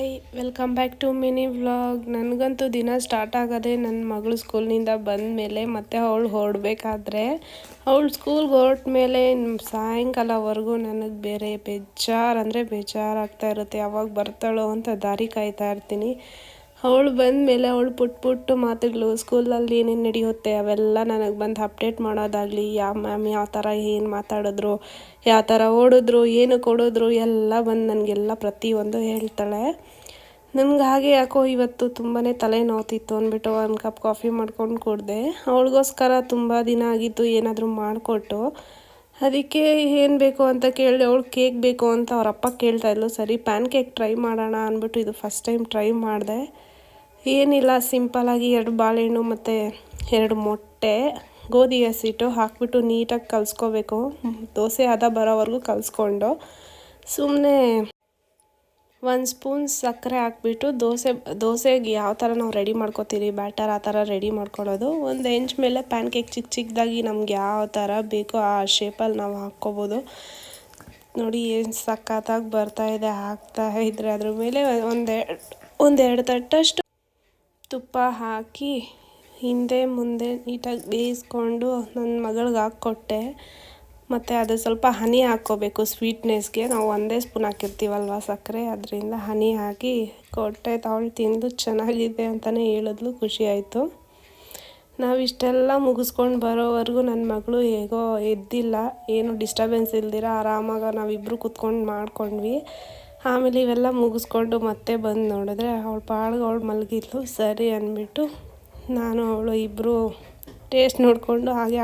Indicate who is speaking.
Speaker 1: Hi welcome back to mini vlog. ನನಗಂತೂ ದಿನ start ಆಗೋದೇ ನನ್ನ ಮಗಳು ಸ್ಕೂಲ್ನಿಂದ ಬಂದ ಮೇಲೆ ಮತ್ತು ಅವಳು ಹೊರಡಬೇಕಾದ್ರೆ. ಅವಳು ಸ್ಕೂಲ್ಗೆ ಹೊರಟ ಮೇಲೆ ಸಾಯಂಕಾಲವರೆಗೂ ನನಗೆ ಬೇರೆ ಬೇಜಾರಾಗ್ತಾ ಇರುತ್ತೆ. ಯಾವಾಗ ಬರ್ತಾಳೋ ಅಂತ ದಾರಿ ಕಾಯ್ತಾ ಇರ್ತೀನಿ. ಅವಳು ಬಂದ ಮೇಲೆ ಅವಳು ಪುಟ್ಟ ಮಾತುಗಳು, ಸ್ಕೂಲಲ್ಲಿ ಏನೇನು ನಡೆಯುತ್ತೆ ಅವೆಲ್ಲ ನನಗೆ ಬಂದು ಅಪ್ಡೇಟ್ ಮಾಡೋದಾಗಲಿ, ಯಾವ ಮ್ಯಾಮ್ ಯಾವ ಥರ ಏನು ಮಾತಾಡಿದ್ರು, ಯಾವ ಥರ ಓಡಿದ್ರು, ಏನು ಕೊಡಿದ್ರು ಎಲ್ಲ ಬಂದು ನನಗೆಲ್ಲ ಪ್ರತಿಯೊಂದು ಹೇಳ್ತಾಳೆ. ನನಗೆ ಹಾಗೆ ಯಾಕೋ ಇವತ್ತು ತುಂಬಾ ತಲೆನೋವ್ತಿತ್ತು ಅಂದ್ಬಿಟ್ಟು ಒಂದು ಕಪ್ ಕಾಫಿ ಮಾಡ್ಕೊಂಡು ಕುಡಿದೆ. ಅವಳಿಗೋಸ್ಕರ ತುಂಬ ದಿನ ಆಗಿತ್ತು ಏನಾದರೂ ಮಾಡಿಕೊಟ್ಟು. ಅದಕ್ಕೆ ಏನು ಬೇಕು ಅಂತ ಕೇಳಿದೆ. ಅವಳು ಕೇಕ್ ಬೇಕು ಅಂತ ಅವರಪ್ಪ ಕೇಳ್ತಾಯಿದ್ಲು. ಸರಿ ಪ್ಯಾನ್ ಕೇಕ್ ಟ್ರೈ ಮಾಡೋಣ ಅಂದ್ಬಿಟ್ಟು ಇದು ಫಸ್ಟ್ ಟೈಮ್ ಟ್ರೈ ಮಾಡಿದೆ. ಏನಿಲ್ಲ, ಸಿಂಪಲಾಗಿ 2 ಬಾಳೆಹಣ್ಣು ಮತ್ತು 2 ಮೊಟ್ಟೆ, ಗೋಧಿ ಹಸಿಟ್ಟು ಹಾಕ್ಬಿಟ್ಟು ನೀಟಾಗಿ ಕಲಿಸ್ಕೋಬೇಕು. ದೋಸೆ ಹದ ಬರೋವರೆಗೂ ಕಲಿಸ್ಕೊಂಡು ಸುಮ್ಮನೆ 1 ಸ್ಪೂನ್ ಸಕ್ಕರೆ ಹಾಕ್ಬಿಟ್ಟು ದೋಸೆಗೆ ಯಾವ ಥರ ನಾವು ರೆಡಿ ಮಾಡ್ಕೋತೀವಿ ಬ್ಯಾಟರ್ ಆ ಥರ ರೆಡಿ ಮಾಡ್ಕೊಳ್ಳೋದು. ಒಂದು ಹೆಂಚು ಮೇಲೆ ಪ್ಯಾನ್ ಕೇಕ್ ಚಿಕ್ಕದಾಗಿ ನಮ್ಗೆ ಯಾವ ಥರ ಬೇಕೋ ಆ ಶೇಪಲ್ಲಿ ನಾವು ಹಾಕ್ಕೋಬೋದು. ನೋಡಿ ಏನು ಸಖತ್ತಾಗಿ ಬರ್ತಾಯಿದೆ. ಹಾಕ್ತಾ ಇದ್ದರೆ ಅದ್ರ ಮೇಲೆ ಒಂದೆರಡು ತಟ್ಟಷ್ಟು ತುಪ್ಪ ಹಾಕಿ ಹಿಂದೆ ಮುಂದೆ ನೀಟಾಗಿ ಬೇಯಿಸ್ಕೊಂಡು ನನ್ನ ಮಗಳಿಗೆ ಹಾಕ್ಕೊಟ್ಟೆ. ಮತ್ತು ಅದು ಸ್ವಲ್ಪ ಹನಿ ಹಾಕ್ಕೋಬೇಕು ಸ್ವೀಟ್ನೆಸ್ಗೆ. ನಾವು 1 ಸ್ಪೂನ್ ಹಾಕಿರ್ತೀವಲ್ವ ಸಕ್ಕರೆ, ಅದರಿಂದ ಹನಿ ಹಾಕಿ ಕೊಟ್ಟೆ. ಅವಳು ತಿಂದು ಚೆನ್ನಾಗಿದೆ ಅಂತಲೇ ಹೇಳಿದ್ಲು. ಖುಷಿ ಆಯಿತು. ನಾವಿಷ್ಟೆಲ್ಲ ಮುಗಿಸ್ಕೊಂಡು ಬರೋವರೆಗೂ ನನ್ನ ಮಗಳು ಹೇಗೋ ಎದ್ದಿಲ್ಲ. ಏನು ಡಿಸ್ಟರ್ಬೆನ್ಸ್ ಇಲ್ದಿರ ಆರಾಮಾಗಿ ನಾವಿಬ್ಬರು ಕೂತ್ಕೊಂಡು ಮಾಡ್ಕೊಂಡ್ವಿ. ಆಮೇಲೆ ಇವೆಲ್ಲ ಮುಗಿಸ್ಕೊಂಡು ಮತ್ತೆ ಬಂದು ನೋಡಿದ್ರೆ ಅವಳು ಪಾಡ್ಗೆ ಅವಳು ಮಲಗಿದ್ಲು. ಸರಿ ಅಂದ್ಬಿಟ್ಟು ನಾನು ಅವಳು ಇಬ್ಬರು ಟೇಸ್ಟ್ ನೋಡಿಕೊಂಡು ಹಾಗೆ